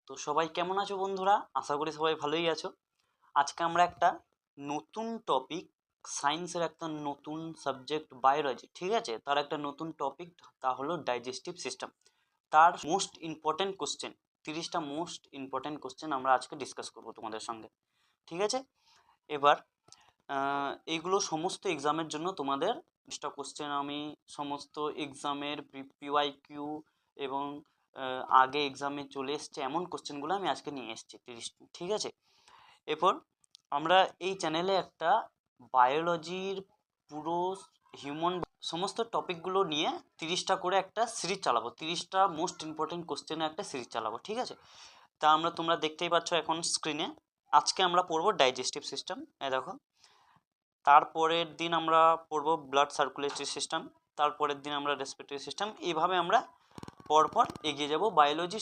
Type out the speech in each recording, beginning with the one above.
তো সবাই কেমন আছো বন্ধুরা? আশা করি সবাই ভালোই আছো। আজকে আমরা একটা নতুন টপিক, সায়েন্সের একটা নতুন সাবজেক্ট বায়োলজি, ঠিক আছে, তার একটা নতুন টপিক, তা হলো ডাইজেস্টিভ সিস্টেম। তার মোস্ট ইম্পর্টেন্ট কোশ্চেন, 30টা মোস্ট ইম্পর্টেন্ট কোশ্চেন আমরা আজকে ডিসকাস করবো তোমাদের সঙ্গে, ঠিক আছে? এবার এইগুলো সমস্ত এক্সামের জন্য তোমাদের 30টা কোশ্চেন আমি সমস্ত এক্সামের পিওয়াইকিউ এবং আগে এক্সামে চলে এসছে এমন কোশ্চেনগুলো আমি আজকে নিয়ে এসেছি 30, ঠিক আছে? এরপর আমরা এই চ্যানেলে একটা বায়োলজির পুরো হিউম্যান সমস্ত টপিকগুলো নিয়ে 30টা করে একটা সিরিজ চালাবো, 30টা মোস্ট ইম্পর্টেন্ট কোশ্চেনের একটা সিরিজ চালাবো, ঠিক আছে? তা তোমরা দেখতেই পাচ্ছ এখন স্ক্রিনে। আজকে আমরা পড়বো ডাইজেস্টিভ সিস্টেম, দেখো। তারপরের দিন আমরা পড়বো ব্লাড সার্কুলেটরি সিস্টেম, তারপরের দিন আমরা রেসপিরেটরি সিস্টেম, এইভাবে আমরা পরপর এগিয়ে যাব। বায়োলজি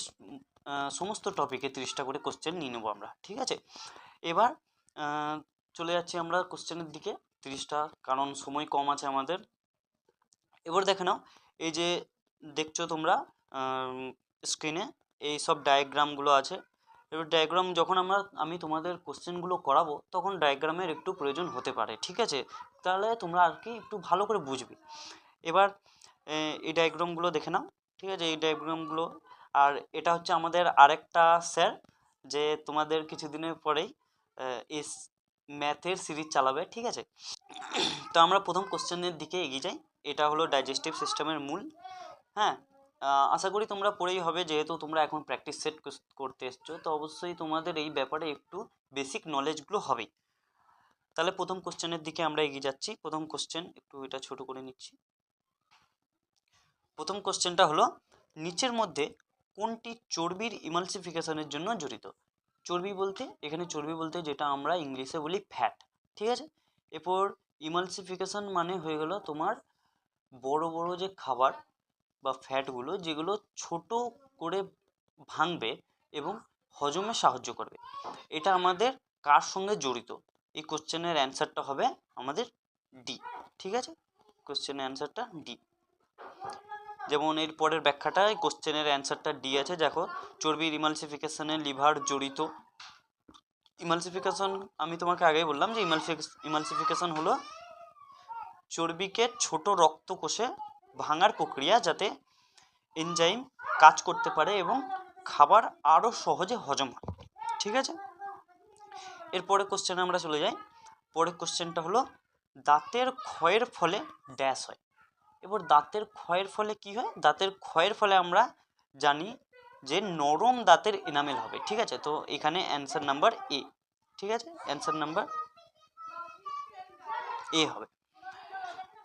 সমস্ত টপিকে 30টা করে কোশ্চেন নিয়ে নেবো আমরা, ঠিক আছে? এবার চলে যাচ্ছি আমরা কোশ্চেনের দিকে 30টা, কারণ সময় কম আছে আমাদের। এবার দেখে নাও, এই যে দেখছো তোমরা স্ক্রিনে এই সব ডায়াগ্রামগুলো আছে। এবার ডায়াগ্রাম যখন আমি তোমাদের কোশ্চেনগুলো করাবো তখন ডায়াগ্রামের একটু প্রয়োজন হতে পারে, ঠিক আছে? তাহলে তোমরা আর কি একটু ভালো করে বুঝবে। এবার এই ডায়াগ্রামগুলো দেখে নাও, ঠিক আছে? এই ডায়াগ্রামগুলো, আর এটা হচ্ছে আমাদের আরেকটা স্যার, যে তোমাদের কিছুদিনের পরেই এই ম্যাথের সিরিজ চালাবে, ঠিক আছে? তো আমরা প্রথম কোশ্চেনের দিকে এগিয়ে যাই। এটা হলো ডাইজেস্টিভ সিস্টেমের মূল। হ্যাঁ, আশা করি তোমরা পড়েই হবে, যেহেতু তোমরা এখন প্র্যাকটিস সেট করতে এসছো, তো অবশ্যই তোমাদের এই ব্যাপারে একটু বেসিক নলেজগুলো হবেই। তাহলে প্রথম কোশ্চেনের দিকে আমরা এগিয়ে যাচ্ছি। প্রথম কোশ্চেন, একটু এটা ছোট করে নিচ্ছি। প্রথম কোশ্চেনটা হলো, নিচের মধ্যে কোনটি চর্বির ইমালসিফিকেশনের জন্য জড়িত? চর্বি বলতে, এখানে চর্বি বলতে যেটা আমরা ইংলিশে বলি ফ্যাট, ঠিক আছে? এরপর ইমালসিফিকেশন মানে হয়ে গেল তোমার বড় বড় যে খাবার বা ফ্যাটগুলো, যেগুলো ছোট করে ভাঙবে এবং হজমে সাহায্য করবে। এটা আমাদের কার সঙ্গে জড়িত? এই কোশ্চেনের অ্যান্সারটা হবে আমাদের ডি, ঠিক আছে? কোশ্চেনের অ্যান্সারটা ডি। যেমন এর পরের ব্যাখ্যাটায় কোশ্চেনের অ্যান্সারটা ডি আছে, দেখো। চর্বির ইমালসিফিকেশনে লিভার জড়িত। ইমালসিফিকেশন আমি তোমাকে আগেই বললাম যে ইমালসিফিকেশন হলো চর্বিকে ছোট রক্তকোষে ভাঙার প্রক্রিয়া, যাতে এনজাইম কাজ করতে পারে এবং খাবার আরও সহজে হজম হয়, ঠিক আছে? এরপরে কোশ্চেনে আমরা চলে যাই। পরের কোশ্চেনটা হলো, দাঁতের ক্ষয়ের ফলে ড্যাশ হয়। এবার দাঁতের ক্ষয়ের ফলে কি হয়? দাঁতের ক্ষয়ের ফলে আমরা জানি যে নরম দাঁতের এনামেল হবে, ঠিক আছে? তো এখানে অ্যান্সার নাম্বার এ, ঠিক আছে? অ্যান্সার নাম্বার এ হবে।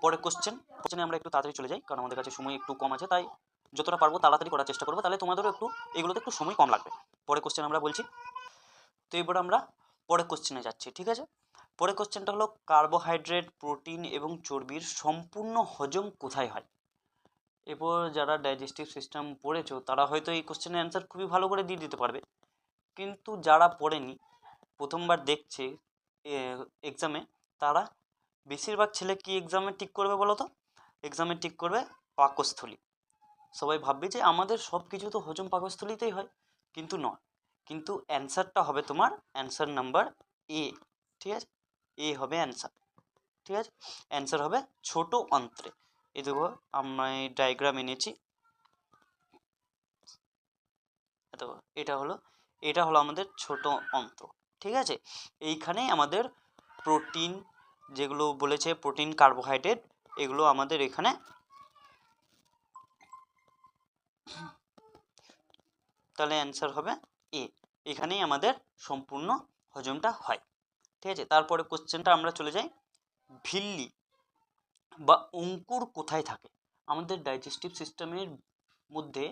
পরের কোশ্চেনে আমরা একটু তাড়াতাড়ি চলে যাই, কারণ আমাদের কাছে সময় একটু কম আছে, তাই যতটা পারবো তাড়াতাড়ি করার চেষ্টা করবো, তাহলে তোমাদেরও একটু এগুলোতে একটু সময় কম লাগবে। পরের কোশ্চেন আমরা বলছি। তো এবার আমরা পরের কোশ্চেনে যাচ্ছি, ঠিক আছে? পরের কোশ্চেনটা হলো, কার্বোহাইড্রেট, প্রোটিন এবং চর্বির সম্পূর্ণ হজম কোথায় হয়? এরপর যারা ডাইজেস্টিভ সিস্টেম পড়েছো তারা হয়তো এই কোশ্চেনের অ্যান্সার খুবই ভালো করে দিয়ে দিতে পারবে, কিন্তু যারা পড়েনি, প্রথমবার দেখছে এক্সামে, তারা বেশিরভাগ ছেলে কি এক্সামে টিক করবে বলো তো? এক্সামে টিক করবে পাকস্থলী। সবাই ভাববে যে আমাদের সব কিছু তো হজম পাকস্থলীতেই হয়, কিন্তু নয়। কিন্তু অ্যান্সারটা হবে তোমার অ্যান্সার নাম্বার এ, ঠিক আছে? এ হবে অ্যান্সার, ঠিক আছে? অ্যান্সার হবে ছোট অন্ত্রে। এই দেখো, আমরা এই ডায়াগ্রাম এনেছি। তো এটা হলো আমাদের ছোট অন্ত্র, ঠিক আছে? এইখানেই আমাদের প্রোটিন, যেগুলো বলেছে প্রোটিন, কার্বোহাইড্রেট, এগুলো আমাদের এখানে, তাহলে অ্যান্সার হবে এ। এখানেই আমাদের সম্পূর্ণ হজমটা হয়, ঠিক আছে? তারপরে কোশ্চেনটা আমরা চলে যাই, ভিল্লি বা অঙ্কুর কোথায় থাকে? আমাদের ডাইজেস্টিভ সিস্টেমের মধ্যে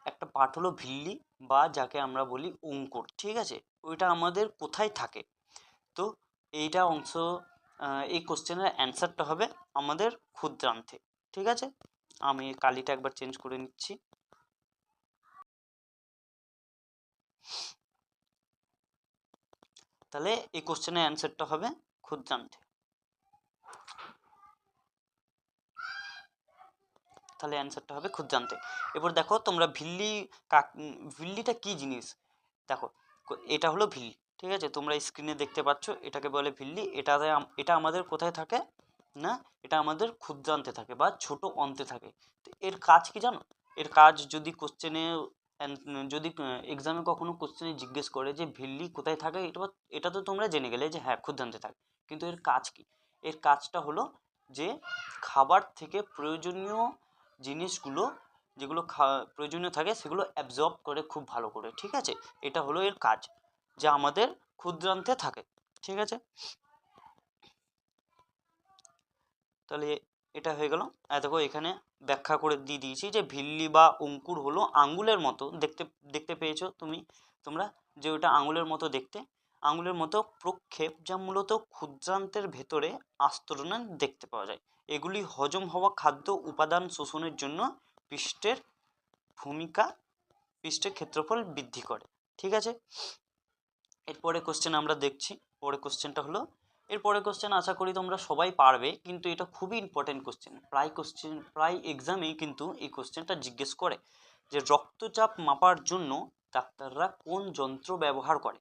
একটা পার্ট হলো ভিল্লি, বা যাকে আমরা বলি অঙ্কুর, ঠিক আছে? ওইটা আমাদের কোথায় থাকে? তো এইটা অংশ, এই কোশ্চেনের অ্যান্সারটা হবে আমাদের ক্ষুদ্রান্তে, ঠিক আছে? আমি কালিটা একবার চেঞ্জ করে নিচ্ছি। তাহলে এই কোশ্চেনের অ্যান্সারটা হবে ক্ষুদ্রান্তে। তাহলে অ্যান্সারটা হবে ক্ষুদ্রান্তে। এবার দেখো তোমরা ভিল্লিটা কি জিনিস? দেখো এটা হলো ভিল্লি, ঠিক আছে, তোমরা স্ক্রিনে দেখতে পাচ্ছ, এটাকে বলে ভিল্লি। এটা আমাদের কোথায় থাকে না, এটা আমাদের ক্ষুদ্রান্তে থাকে বা ছোট অন্তে থাকে। তো এর কাজ কি জানো? এর কাজ যদি কোশ্চেনে, যদি এক্সামে কখনো কোশ্চেনে জিজ্ঞেস করে যে ভিল্লি কোথায় থাকে, এটা তো তোমরা জেনে গেলে যে হ্যাঁ ক্ষুদ্রান্তে থাকে, কিন্তু এর কাজ কি? এর কাজটা হলো যে খাবার থেকে প্রয়োজনীয় জিনিসগুলো, যেগুলো প্রয়োজনীয় থাকে সেগুলো অ্যাবজর্ব করে খুব ভালো করে, ঠিক আছে। এটা হলো এর কাজ, যা আমাদের ক্ষুদ্রান্তে থাকে, ঠিক আছে। তাহলে এটা হয়ে গেল। দেখো এখানে ব্যাখ্যা করে দিয়ে দিয়েছি যে ভিল্লি বা অঙ্কুর হলো আঙ্গুলের মতো দেখতে, দেখতে পেয়েছো তোমরা যে ওটা আঙুলের মতো দেখতে, আঙুলের মতো প্রক্ষেপ যা মূলত ক্ষুদ্রান্তের ভেতরে আস্তরণে দেখতে পাওয়া যায়। এগুলি হজম হওয়া খাদ্য উপাদান শোষণের জন্য পৃষ্ঠের ভূমিকা, পৃষ্ঠের ক্ষেত্রফল বৃদ্ধি করে, ঠিক আছে। এরপরে কোশ্চেন আমরা দেখছি, পরে কোশ্চেনটা হলো, এরপরে কোশ্চেন আশা করি তোমরা সবাই পারবে, কিন্তু এটা খুবই ইম্পর্টেন্ট কোশ্চেন, প্রায় এক্সামেই কিন্তু এই কোশ্চেনটা জিজ্ঞেস করে যে রক্তচাপ মাপার জন্য ডাক্তাররা কোন যন্ত্র ব্যবহার করে।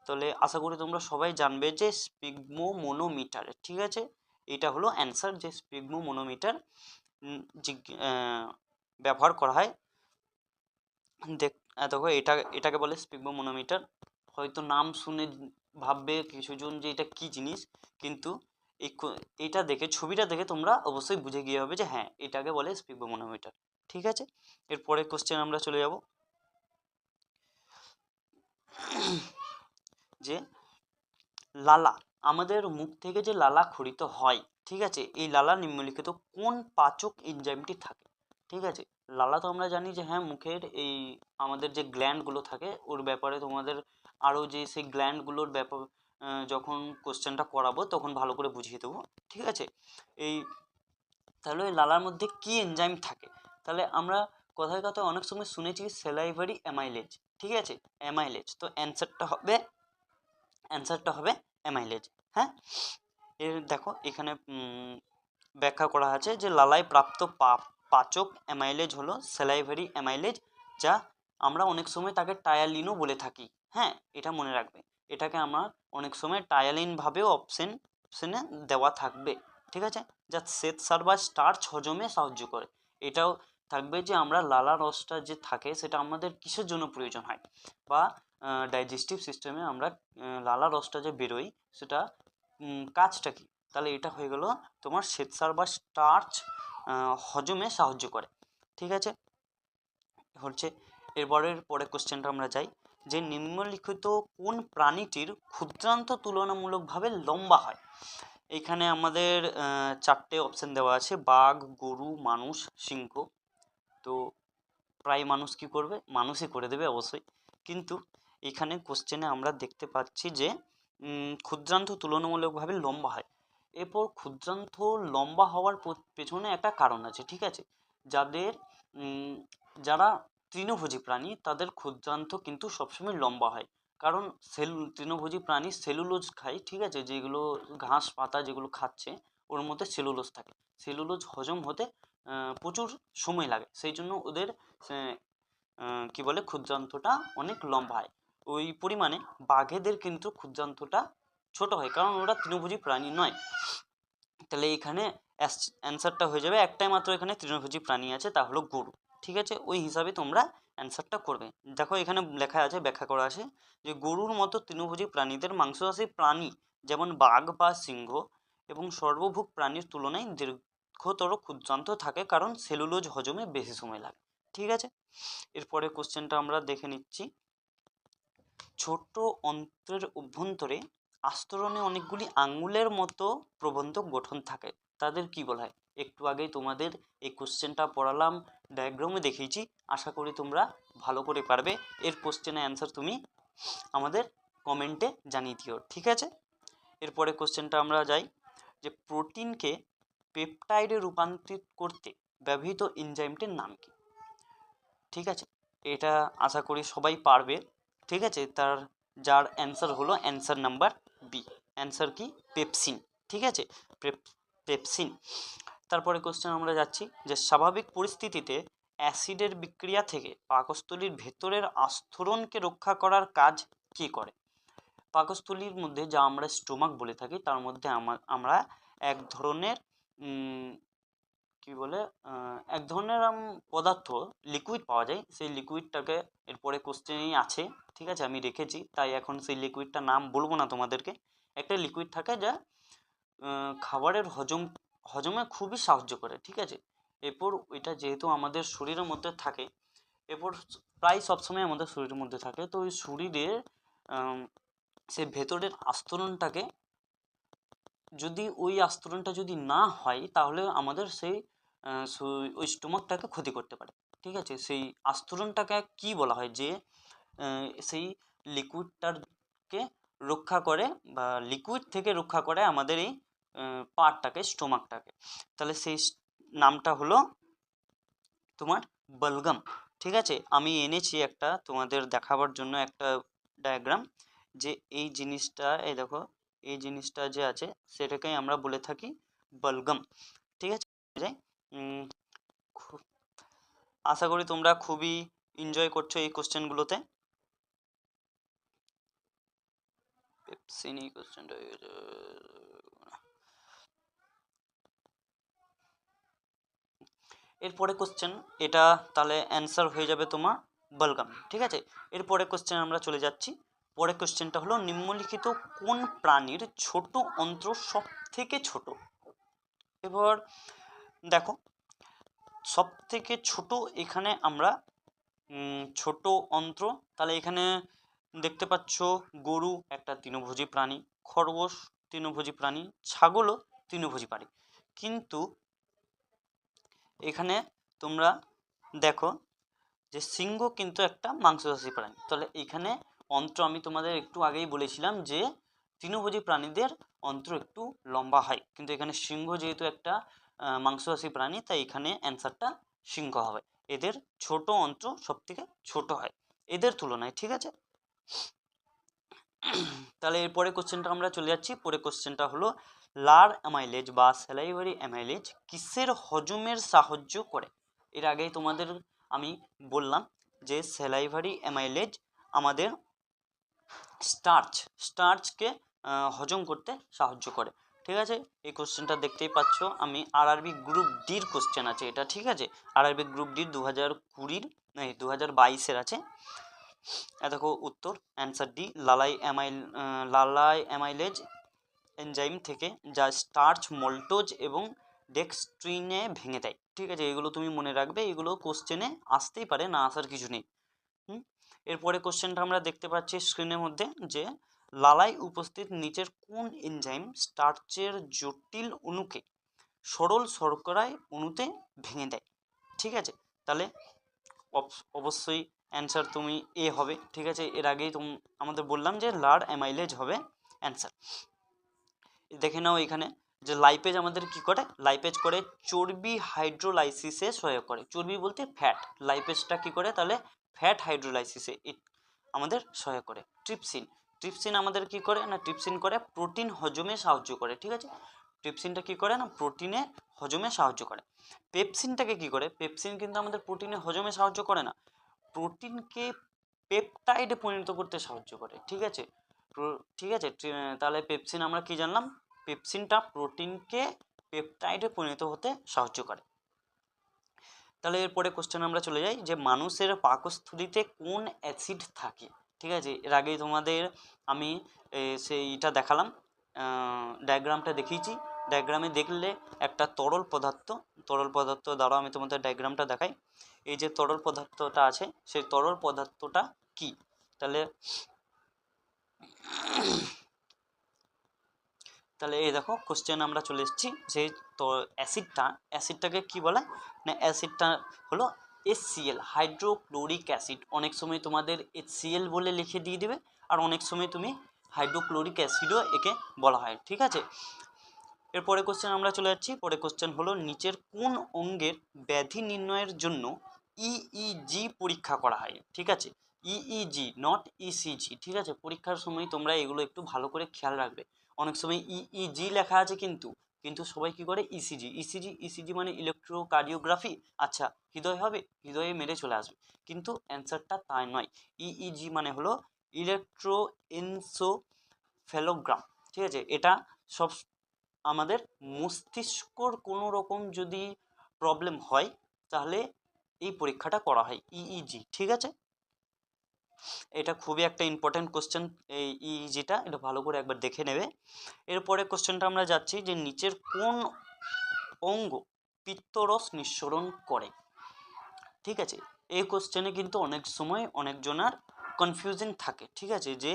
তাহলে আশা করি তোমরা সবাই জানবে যে স্পিগমোমোনোমিটার, ঠিক আছে। এটা হলো অ্যান্সার, যে স্পিগমোমোনোমিটার ব্যবহার করা হয়। দেখো এটাকে বলে স্পিগমোমোনোমিটার। হয়তো নাম শুনে ভাববে কিছুজন যে এটা কি জিনিস, কিন্তু এটা দেখে, ছবিটা দেখে তোমরা অবশ্যই বুঝে গিয়ে হবে যে হ্যাঁ এটাকে বলে স্পিগমোমোনোমিটার, ঠিক আছে। এরপরে কোশ্চেন আমরা চলে যাব যে লালা, আমাদের মুখ থেকে যে লালা খরিত হয়, ঠিক আছে, এই লালা নিম্নলিখিত কোন পাচক এনজাইমটি থাকে, ঠিক আছে। লালা তো আমরা জানি যে হ্যাঁ মুখের এই আমাদের যে গ্ল্যান্ডগুলো থাকে ওর ব্যাপারে তোমাদের আরও যে সেই গ্ল্যান্ডগুলোর ব্যাপার যখন কোশ্চেনটা করাবো তখন ভালো করে বুঝিয়ে দেবো, ঠিক আছে। এই তাহলে ওই লালার মধ্যে কি এনজাইম থাকে, তাহলে আমরা কথায় কথায় অনেক সময় শুনেছি স্যালাইভারি অ্যামাইলেজ, ঠিক আছে, অ্যামাইলেজ। তো অ্যান্সারটা হবে অ্যামাইলেজ, হ্যাঁ। এর দেখো এখানে ব্যাখ্যা করা আছে যে লালায় প্রাপ্ত পাচক অ্যামাইলেজ হলো স্যালাইভারি অ্যামাইলেজ, যা আমরা অনেক সময় তাকে টায়ালিনও বলে থাকি, হ্যাঁ এটা মনে রাখবে। এটাকে আমরা অনেক সময় টায়ালিন ভাবেও অপশনে দেওয়া থাকবে, ঠিক আছে, যা শ্বেতসার বা স্টার্চ হজমে সাহায্য করে। এটাও থাকবে যে আমরা লালা রসটা যে থাকে সেটা আমাদের কিসের জন্য প্রয়োজন হয়, বা ডাইজেস্টিভ সিস্টেমে আমরা লালা রসটা যে বেরোই সেটা কাজটা কি। তাহলে এটা হয়ে গেল তোমার শ্বেতসার বা স্টার্চ হজমে সাহায্য করে, ঠিক আছে। হচ্ছে পরের কোশ্চেনটা আমরা যাই যে নিম্নলিখিত কোন প্রাণীটির ক্ষুদ্রান্ত তুলনামূলকভাবে লম্বা হয়। এখানে আমাদের চারটে অপশন দেওয়া আছে, বাঘ, গরু, মানুষ, সিংহ। তো প্রায় মানুষ কি করবে, মানুষই করে দেবে অবশ্যই, কিন্তু এখানে কোশ্চেনে আমরা দেখতে পাচ্ছি যে ক্ষুদ্রান্ত তুলনামূলকভাবে লম্বা হয়। এরপর ক্ষুদ্রান্ত লম্বা হওয়ার পেছনে একটা কারণ আছে, ঠিক আছে। যাদের যারা তৃণভোজী প্রাণী তাদের ক্ষুদ্রান্ত কিন্তু সবসময় লম্বা হয়, কারণ তৃণভোজী প্রাণী সেলুলোজ খায়, ঠিক আছে, যেগুলো ঘাস পাতা যেগুলো খাচ্ছে ওর মধ্যে সেলুলোজ থাকে, সেলুলোজ হজম হতে প্রচুর সময় লাগে, সেই জন্য ওদের কি বলে ক্ষুদ্রান্তটা অনেক লম্বা হয়। ওই পরিমাণে বাঘেদের কিন্তু ক্ষুদ্রান্তটা ছোট হয়, কারণ ওরা তৃণভোজী প্রাণী নয়। তাহলে এখানে অ্যান্সারটা হয়ে যাবে, একটাই মাত্র এখানে তৃণভোজী প্রাণী আছে, তা হলো গরু, ঠিক আছে। ওই হিসাবে তোমরা অ্যান্সারটা করবে। দেখো এখানে লেখা আছে, ব্যাখ্যা করা আছে যে গরুর মতো তৃণভোজী প্রাণীদের মাংসাশী প্রাণী যেমন বাঘ বা সিংহ এবং সর্বভুক প্রাণীর তুলনায় দীর্ঘতর ক্ষুদ্রান্ত থাকে, কারণ সেলুলোজ হজমে বেশি সময় লাগে, ঠিক আছে। এরপরে কোশ্চেনটা আমরা দেখে নিচ্ছি, ছোট অন্ত্রের অভ্যন্তরে আস্তরণে অনেকগুলি আঙুলের মতো প্রবন্ধক গঠন থাকে, তাদের কি বলা হয়। একটু আগেই তোমাদের এই কোশ্চেনটা পড়ালাম, ডায়াগ্রামে দেখিয়েছি, আশা করি তোমরা ভালো করে পারবে। এর কোশ্চেনের অ্যান্সার তুমি আমাদের কমেন্টে জানিয়ে দিও, ঠিক আছে। এরপরে কোশ্চেনটা আমরা যাই যে প্রোটিনকে পেপটাইডে রূপান্তরিত করতে ব্যবহৃত এনজাইমটির নাম কি, ঠিক আছে। এটা আশা করি সবাই পারবে, ঠিক আছে। যার অ্যান্সার হলো অ্যান্সার নাম্বার বি, অ্যান্সার কি পেপসিন, ঠিক আছে, পেপসিন। তারপরে কোশ্চেন আমরা যাচ্ছি যে স্বাভাবিক পরিস্থিতিতে অ্যাসিডের বিক্রিয়া থেকে পাকস্থলীর ভেতরের আস্তরণকে রক্ষা করার কাজ কি করে? পাকস্থলীর মধ্যে যা আমরা স্টোমাক বলে থাকি তার মধ্যে আমরা এক ধরনের কি বলে এক ধরনের পদার্থ লিকুইড পাওয়া যায়, সেই লিকুইডটাকে এরপরে কোশ্চেনেই আছে, ঠিক আছে, আমি রেখেছি, তাই এখন সেই লিকুইডটার নাম বলবো না তোমাদেরকে। একটা লিকুইড থাকে যা খাবারের হজমে খুবই সাহায্য করে, ঠিক আছে। এরপর ওইটা যেহেতু আমাদের শরীরের মধ্যে থাকে, এরপর প্রায় সবসময় আমাদের শরীরের মধ্যে থাকে, তো ওই শরীরের সে ভেতরের আস্তরণটাকে যদি ওই আস্তরণটা যদি না হয় তাহলে আমাদের সেই ওই স্টোমাকটাকে ক্ষতি করতে পারে, ঠিক আছে। সেই আস্তরণটাকে কি বলা হয়, যে সেই লিকুইডটাকে রক্ষা করে বা লিকুইড থেকে রক্ষা করে আমাদের এই পার্টটাকে, স্টোমাকটাকে, তাহলে সেই নামটা হলো তোমার বলগাম, ঠিক আছে। আমি এনেছি একটা তোমাদের দেখাবার জন্য একটা ডায়াগ্রাম, যে এই জিনিসটা, এই দেখো এই জিনিসটা যে আছে সেটাকেই আমরা বলে থাকি বলগাম, ঠিক আছে। আশা করি তোমরা খুবই এনজয় করছো এই কোশ্চেনগুলোতে। কোশ্চেনটা এরপরে কোশ্চেন, এটা তাহলে অ্যান্সার হয়ে যাবে তোমার বলগাম, ঠিক আছে। এরপরে কোশ্চেন আমরা চলে যাচ্ছি। পরের কোশ্চেনটা হলো নিম্নলিখিত কোন প্রাণীর ছোট অন্ত্র সব থেকে ছোট? এবার দেখো সব থেকে ছোট, এখানে আমরা ছোট অন্ত্র, তাহলে এখানে দেখতে পাচ্ছ গরু একটা তৃণভোজী প্রাণী, খরগোশ তৃণভোজী প্রাণী, ছাগলও তৃণভোজী প্রাণী, কিন্তু এখানে তোমরা দেখো যে সিংহ কিন্তু একটা মাংসভোজী প্রাণী। তাহলে এখানে অন্ত্র আমি তোমাদের একটু আগেই বলেছিলাম যে তৃণভোজী প্রাণীদের অন্ত্র একটু লম্বা হয়, কিন্তু এখানে সিংহ যেহেতু একটা মাংসভোজী প্রাণী, তাই এখানে অ্যান্সারটা সিংহ হবে। এদের ছোট অন্ত্র সব থেকে ছোট হয় এদের তুলনায়, ঠিক আছে। তাহলে এরপরে কোশ্চেনটা আমরা চলে যাচ্ছি। পরে কোশ্চেনটা হলো লার অ্যামাইলেজ বা স্যালাইভারি অ্যামাইলেজ কিসের হজমের সাহায্য করে? এর আগেই তোমাদের আমি বললাম যে স্যালাইভারি অ্যামাইলেজ আমাদের স্টার্চকে হজম করতে সাহায্য করে, ঠিক আছে। এই কোশ্চেনটা দেখতেই পাচ্ছ, আমি আরআরবি গ্রুপ ডির কোশ্চেন আছে এটা, ঠিক আছে। আরআরবি গ্রুপ ডির 2020 এই 2022-এর আছে। দেখো উত্তর অ্যান্সার ডি, লালাই অ্যামাইলেজ এনজাইম থেকে, যা স্টার্চ মল্টোজ এবং ডেক্সট্রিনে ভেঙে দেয়, ঠিক আছে। এগুলো তুমি মনে রাখবে, এগুলো কোশ্চেনে আসতেই পারে, না আসার কিছু নেই। এরপরে কোশ্চেনটা আমরা দেখতে পাচ্ছি স্ক্রিনের মধ্যে, যে লালায় উপস্থিত নিচের কোন এনজাইম স্টার্চের জটিল অণুকে সরল শর্করায় অণুতে ভেঙে দেয়, ঠিক আছে। তাহলে অবশ্যই অ্যান্সার তুমি এ হবে, ঠিক আছে। এর আগেই আমাদের বললাম যে লার অ্যামাইলেজ হবে অ্যান্সার। দেখে নাও এখানে যে লাইপেজ আমাদের কি করে, লাইপেজ করে চর্বি হাইড্রোলাইসিসে সহায়ক করে, চর্বি বলতে ফ্যাট, লাইপেজটা কি করে, তাহলে ফ্যাট হাইড্রোলাইসিসে আমাদের সহায়ক করে। ট্রিপসিন আমাদের কি করে না, ট্রিপসিন করে প্রোটিন হজমে সাহায্য করে, ঠিক আছে। ট্রিপসিনটা কি করে না, প্রোটিনে হজমে সাহায্য করে। পেপসিনটাকে কি করে, পেপসিন কিন্তু আমাদের প্রোটিনে হজমে সাহায্য করে না, প্রোটিনকে পেপটাইডে পরিণত করতে সাহায্য করে, ঠিক আছে। ঠিক আছে, তাহলে পেপসিন আমরা কি জানলাম, পেপসিনটা প্রোটিনকে পেপটাইডে পরিণত হতে সাহায্য করে। তাহলে এরপরে কোশ্চেন আমরা চলে যাই, যে মানুষের পাকস্থলীতে কোন অ্যাসিড থাকে, ঠিক আছে। এর আগেই তোমাদের আমি সেইটা দেখালাম, ডায়াগ্রামটা দেখিয়েছি। ডায়াগ্রামে দেখলে একটা তরল পদার্থ দ্বারা আমি তোমাদের ডায়াগ্রামটা দেখাই। এই যে তরল পদার্থটা আছে, সেই তরল পদার্থটা কি, তাহলে এই দেখো কোশ্চেন আমরা চলে এসেছি, যে তো অ্যাসিডটাকে কি বলে না, অ্যাসিডটা হলো HCl, হাইড্রোক্লোরিক অ্যাসিড। অনেক সময় তোমাদের HCl বলে লিখে দিয়ে দেবে, আর অনেক সময় তুমি হাইড্রোক্লোরিক অ্যাসিডও একে বলা হয়, ঠিক আছে। এরপরে কোশ্চেন আমরা চলে যাচ্ছি। পরে কোশ্চেন হলো নিচের কোন অঙ্গের ব্যাধি নির্ণয়ের জন্য EEG পরীক্ষা করা হয়, ঠিক আছে। EEG নট ECG, ঠিক আছে। পরীক্ষার সময় তোমরা এগুলো একটু ভালো করে খেয়াল রাখবে। অনেক সময় EEG লেখা আছে কিন্তু কিন্তু সবাই কি করে ইসিজি মানে ইলেকট্রোকার্ডিওগ্রাফি, আচ্ছা হৃদয় হবে, হৃদয়ে মেরে চলে আসবে, কিন্তু অ্যান্সারটা তাই নয়। ইইজি মানে হলো ইলেকট্রোএনসোফেলোগ্রাম, ঠিক আছে। এটা সব আমাদের মস্তিষ্কর কোনো রকম যদি প্রবলেম হয় তাহলে এই পরীক্ষাটা করা হয়, ইইজি, ঠিক আছে। এটা খুবই একটা ইম্পর্টেন্ট কোশ্চেন, এই ইইজিটা, এটা ভালো করে একবার দেখে নেবে। এরপরে কোশ্চেনটা আমরা যাচ্ছি যে নিচের কোন অঙ্গ পিত্তরস নিঃসরণ করে, ঠিক আছে। এই কোশ্চেনে কিন্তু অনেক সময় অনেকজনার কনফিউজিং থাকে, ঠিক আছে, যে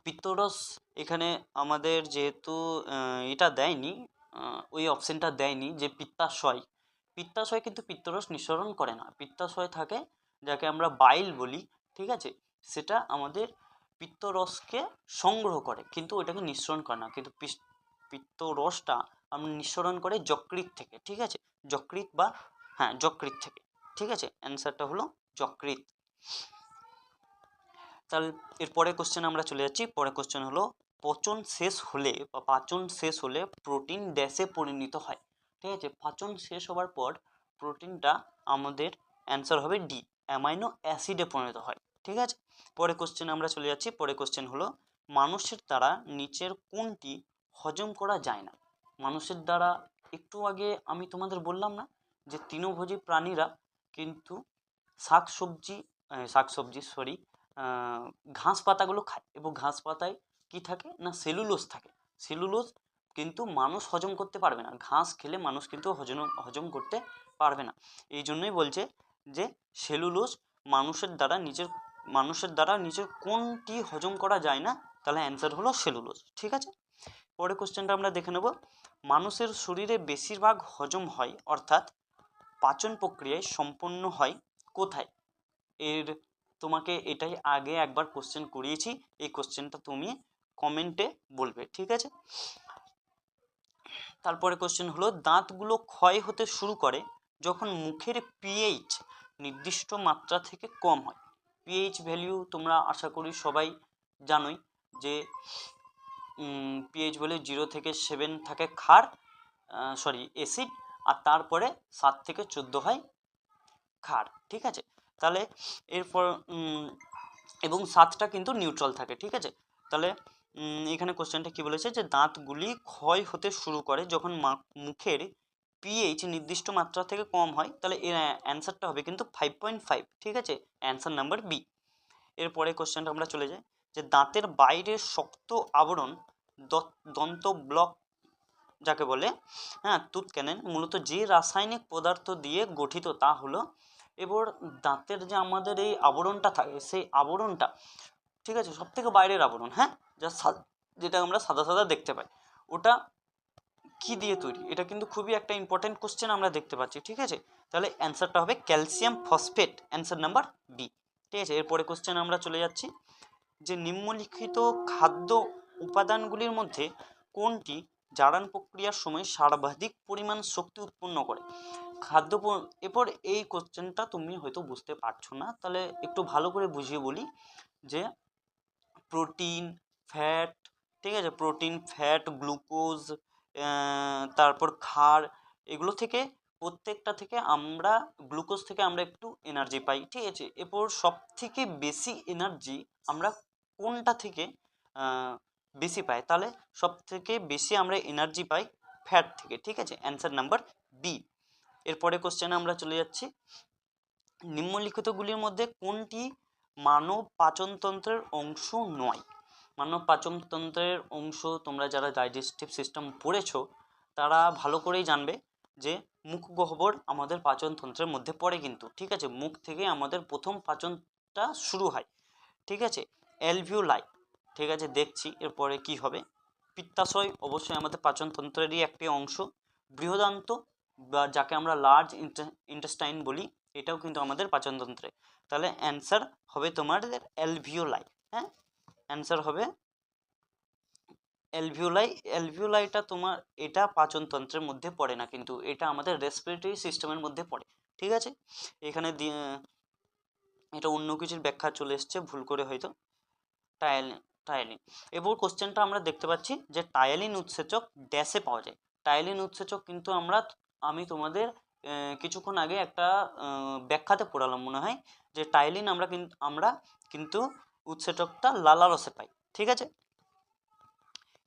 পিত্তরস এখানে আমাদের যেহেতু এটা দেয়নি, ওই অপশানটা দেয়নি যে পিত্তাশয় কিন্তু পিত্তরস নিঃসরণ করে না। পিত্তাশয় থাকে যাকে আমরা বাইল বলি, ঠিক আছে, সেটা আমাদের পিত্তরসকে সংগ্রহ করে, কিন্তু ওইটাকে নিঃসরণ করে না। কিন্তু পিত্তরসটা আমরা নিঃসরণ করে যকৃৎ থেকে, ঠিক আছে, যকৃৎ বা হ্যাঁ যকৃৎ থেকে, ঠিক আছে, অ্যান্সারটা হলো যকৃৎ। তাহলে এরপরে কোশ্চেন আমরা চলে যাচ্ছি। পরের কোশ্চেন হলো পচন শেষ হলে বা পাচন শেষ হলে প্রোটিন ড্যাশে পরিণত হয়, ঠিক আছে। পাচন শেষ হওয়ার পর প্রোটিনটা আমাদের অ্যান্সার হবে ডি, অ্যামাইনো অ্যাসিডে পরিণত হয়, ঠিক আছে। পরের কোশ্চেন আমরা চলে যাচ্ছি। পরের কোশ্চেন হলো মানুষের দ্বারা নিচের কোনটি হজম করা যায় না। মানুষের দ্বারা একটু আগে আমি তোমাদের বললাম না যে তৃণভোজী প্রাণীরা কিন্তু শাকসবজি সরি ঘাস পাতাগুলো খায়, এবং ঘাস পাতায় কি থাকে না সেলুলোজ থাকে। সেলুলোজ কিন্তু মানুষ হজম করতে পারবে না, ঘাস খেলে মানুষ কিন্তু হজম করতে পারবে না। এই জন্যই বলছে যে সেলুলোজ মানুষের দ্বারা নিচের কোনটি হজম করা যায় না, তাহলে অ্যান্সার হলো সেলুলোজ, ঠিক আছে। পরের কোশ্চেনটা আমরা দেখে নেব। মানুষের শরীরে বেশিরভাগ হজম হয় অর্থাৎ পাচন প্রক্রিয়ায় সম্পন্ন হয় কোথায়। এর তোমাকে এটাই আগে একবার কোশ্চেন করিয়েছি, এই কোশ্চেনটা তুমি কমেন্টে বলবে, ঠিক আছে। তারপরে কোশ্চেন হলো দাঁতগুলো ক্ষয় হতে শুরু করে যখন মুখের পিএইচ নির্দিষ্ট মাত্রা থেকে কম হয়। পিএইচ ভ্যালু তোমরা আশা করি সবাই জানোই যে পিএইচ ভ্যালু 0 থেকে 7 থাকে অ্যাসিড, আর তারপরে 7 থেকে 14 হয় ক্ষার, ঠিক আছে। তাহলে এরপর এবং 7টা কিন্তু নিউট্রাল থাকে, ঠিক আছে। তাহলে এখানে কোশ্চেনটা কি বলেছে যে দাঁতগুলি ক্ষয় হতে শুরু করে যখন মুখের পিএইচ নির্দিষ্ট মাত্রা থেকে কম হয়, তাহলে এর অ্যান্সারটা হবে কিন্তু 5.5, ঠিক আছে, অ্যান্সার নাম্বার বি। এরপরে কোশ্চেনটা আমরা চলে যাই যে দাঁতের বাইরের শক্ত আবরণ দন্ত ব্লক যাকে বলে, হ্যাঁ, টুথ ক্যানেল মূলত যে রাসায়নিক পদার্থ দিয়ে গঠিত তা হলো, এবার দাঁতের যে আমাদের এই আবরণটা থাকে সেই আবরণটা, ঠিক আছে, সব থেকে বাইরের আবরণ, হ্যাঁ, যেটা আমরা সাদা সাদা দেখতে পাই, ওটা কি দিয়ে তৈরি, এটা কিন্তু খুবই একটা ইম্পর্টেন্ট কোশ্চেন আমরা দেখতে পাচ্ছি, ঠিক আছে। তাহলে অ্যান্সারটা হবে calcium phosphate, answer number B, ঠিক আছে। এরপরে কোশ্চেন আমরা চলে যাচ্ছি যে নিম্নলিখিত খাদ্য উপাদানগুলির মধ্যে কোনটি জারণ প্রক্রিয়ার সময় সর্বাধিক পরিমাণ শক্তি উৎপন্ন করে। এরপর এই কোশ্চেনটা তুমি হয়তো বুঝতে পারছো না, তাহলে একটু ভালো করে বুঝিয়ে বলি যে প্রোটিন, ফ্যাট, ঠিক আছে, প্রোটিন, ফ্যাট, গ্লুকোজ, তারপর ক্ষার, এগুলো থেকে প্রত্যেকটা থেকে আমরা গ্লুকোজ থেকে আমরা একটু এনার্জি পাই, ঠিক আছে। এরপর সব থেকে বেশি এনার্জি আমরা কোনটা থেকে বেশি পাই, তাহলে সব থেকে বেশি আমরা এনার্জি পাই ফ্যাট থেকে, ঠিক আছে, অ্যান্সার নাম্বার বি। এরপরে কোশ্চেনে আমরা চলে যাচ্ছি নিম্নলিখিতগুলির মধ্যে কোনটি মানব পাচনতন্ত্রের অংশ নয়। মানব পাচনতন্ত্রের অংশ তোমরা যারা ডাইজেস্টিভ সিস্টেম পড়েছো তারা ভালো করেই জানবে যে মুখগহ্বর আমাদের পাচনতন্ত্রের মধ্যে পড়ে কিন্তু, ঠিক আছে, মুখ থেকে আমাদের প্রথম পাচনটা শুরু হয়, ঠিক আছে। অ্যালভিওলাই, ঠিক আছে, দেখছি এরপরে কি হবে। পিত্তাশয় অবশ্যই আমাদের পাচনতন্ত্রেরই একটি অংশ। বৃহদান্ত বা যাকে আমরা লার্জ ইন্টেস্টাইন বলি, এটাও কিন্তু আমাদের পাচনতন্ত্রে। তাহলে অ্যান্সার হবে তোমাদের অ্যালভিওলাই, হ্যাঁ, অ্যান্সার হবে অ্যালভিওলাইটা তোমার এটা পাচনতন্ত্রের মধ্যে পড়ে না, কিন্তু এটা আমাদের রেসপিরেটরি সিস্টেমের মধ্যে পড়ে, ঠিক আছে। এখানে এটা অন্য কিছুর ব্যাখ্যা চলে এসছে ভুল করে হয়তো, টায়ালিন। এরপর কোশ্চেনটা আমরা দেখতে পাচ্ছি যে টায়ালিন উৎসেচক ড্যাশে পাওয়া যায়। টায়ালিন উৎসেচক কিন্তু আমি তোমাদের কিছুক্ষণ আগে একটা ব্যাখ্যাতে পড়ালাম মনে হয়, যে টায়ালিন আমরা কিন্তু উৎসেচকটা লালা রসে পাই। ঠিক আছে,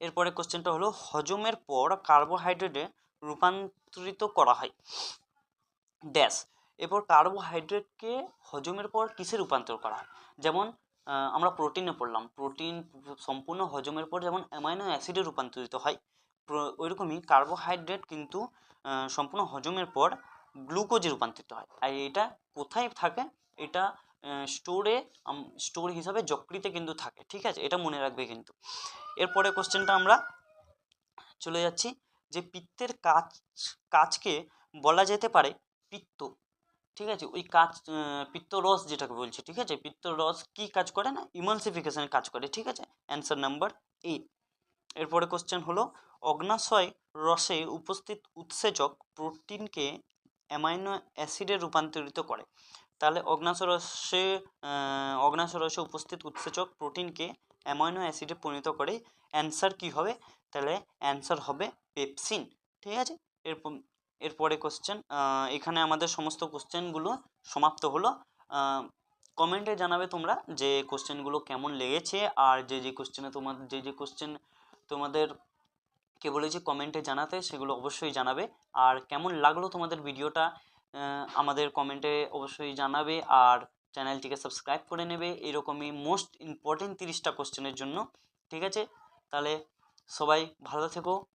এরপরে কোশ্চেনটা হলো হজমের পর কার্বোহাইড্রেটে রূপান্তরিত করা হয় ড্যাশ। এরপর কার্বোহাইড্রেটকে হজমের পর কিসে রূপান্তর করা হয়? যেমন আমরা প্রোটিনে পড়লাম, প্রোটিন সম্পূর্ণ হজমের পর যেমন অ্যামাইনো অ্যাসিডে রূপান্তরিত হয়, ওইরকমই কার্বোহাইড্রেট কিন্তু সম্পূর্ণ হজমের পর গ্লুকোজে রূপান্তরিত হয়। আর এটা কোথায় থাকে? এটা স্টোর হিসাবে যকৃতে কিন্তু থাকে। ঠিক আছে, এটা মনে রাখবে কিন্তু। এরপরে কোশ্চেনটা আমরা চলে যাচ্ছি যে পিত্তের কাজকে বলা যেতে পারে পিত্ত। ঠিক আছে, ওই পিত্তরস যেটাকে বলছে। ঠিক আছে, পিত্তরস কি কাজ করে না, ইমালসিফিকেশনের কাজ করে। ঠিক আছে, অ্যান্সার নাম্বার এ। এরপরে কোশ্চেন হলো অগ্নাশয় রসে উপস্থিত উৎসেচক প্রোটিনকে অ্যামাইনো অ্যাসিডে রূপান্তরিত করে। তাহলে অগ্নাশয় রসে উপস্থিত উৎসেচক প্রোটিনকে অ্যামাইনো অ্যাসিডে পরিণত করে। অ্যান্সার কি হবে? তাহলে অ্যান্সার হবে পেপসিন। ঠিক আছে, এরপরে কোশ্চেন, এখানে আমাদের সমস্ত কোশ্চেনগুলো সমাপ্ত হলো। কমেন্টে জানাবে তোমরা যে কোশ্চেনগুলো কেমন লেগেছে, আর যে কোশ্চেন তোমাদের কে বলেছি কমেন্টে জানাতে, সেগুলো অবশ্যই জানাবে। আর কেমন লাগলো তোমাদের ভিডিওটা আমাদের কমেন্টে অবশ্যই জানাবে। আর চ্যানেলটিকে সাবস্ক্রাইব করে নেবে এরকমই মোস্ট ইম্পর্টেন্ট 30টা কোশ্চেনের জন্য। ঠিক আছে, তাহলে সবাই ভালো থেকো।